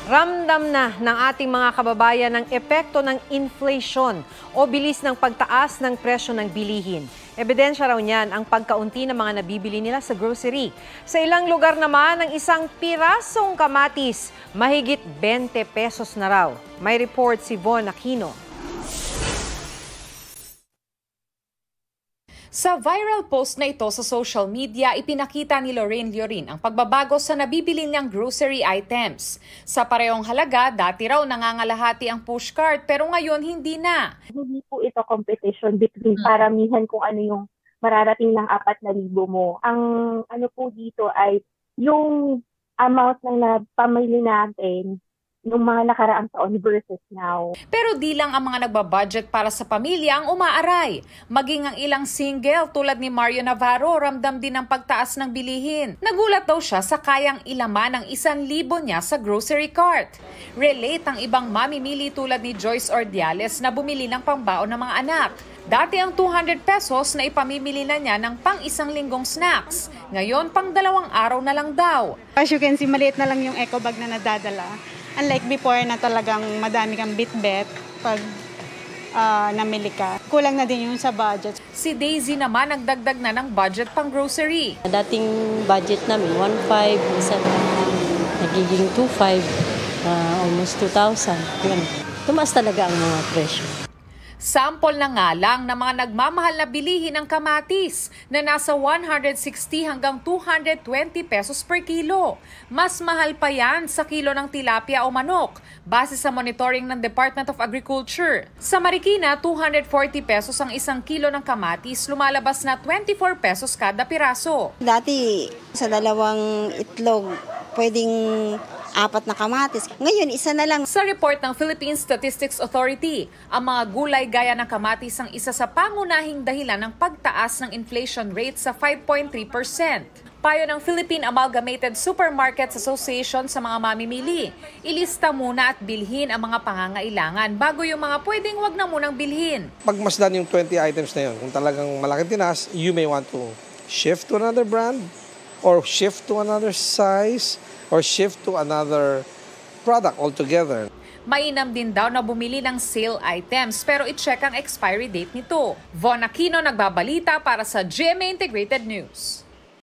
Ramdam na ng ating mga kababayan ang epekto ng inflation o bilis ng pagtaas ng presyo ng bilihin. Ebidensya raw niyan ang pagkaunti ng mga nabibili nila sa grocery. Sa ilang lugar naman, ang isang pirasong kamatis, mahigit 20 pesos na raw. May report si Von Aquino. Sa viral post na ito sa social media, ipinakita ni Lorraine Llorin ang pagbabago sa nabibili niyang grocery items. Sa parehong halaga, dati raw nangangalahati ang pushcart pero ngayon hindi na. Hindi po ito competition between paramihan kung ano yung mararating ng 4,000 mo. Ang ano po dito ay yung amount na napamili natin nung mga nakaraang taon versus now. Pero di lang ang mga nagbabudget para sa pamilya ang umaaray. Maging ang ilang single tulad ni Mario Navarro ramdam din ang pagtaas ng bilihin. Nagulat daw siya sa kayang ilaman ng 1,000 niya sa grocery cart. Relate ang ibang mamimili tulad ni Joyce Ordiales na bumili ng pangbaon ng mga anak. Dati ang 200 pesos na ipamimili na niya ng pang 1 linggong snacks. Ngayon, pang 2 araw na lang daw. As you can see, maliit na lang yung eco bag na nadadala. Unlike before na talagang madami kang bitbet pag namili ka. Kulang na din yung sa budget. Si Daisy naman nagdagdag na ng budget pang grocery. Dating budget namin, 1,500, minsan nagiging 2,500, almost 2,000. Tumaas talaga ang mga presyo. Sample na nga lang ng mga nagmamahal na bilihin ng kamatis na nasa 160 hanggang 220 pesos per kilo. Mas mahal pa yan sa kilo ng tilapia o manok, base sa monitoring ng Department of Agriculture. Sa Marikina, 240 pesos ang 1 kilo ng kamatis, lumalabas na 24 pesos kada piraso. Dati sa 2 itlog, pwedeng 4 na kamatis. Ngayon, 1 na lang. Sa report ng Philippine Statistics Authority, ang mga gulay gaya ng kamatis ang isa sa pangunahing dahilan ng pagtaas ng inflation rate sa 5.3%. Payo ng Philippine Amalgamated Supermarkets Association sa mga mamimili. Ilista muna at bilhin ang mga pangangailangan bago yung mga pwedeng wag na munang bilhin. Pagmasdan yung 20 items na yun, kung talagang malaking tinas, you may want to shift to another brand or shift to another size or shift to another product altogether. Mainam din daw na bumili ng sale items pero i-check ang expiry date nito. Von Aquino nagbabalita para sa GMA Integrated News.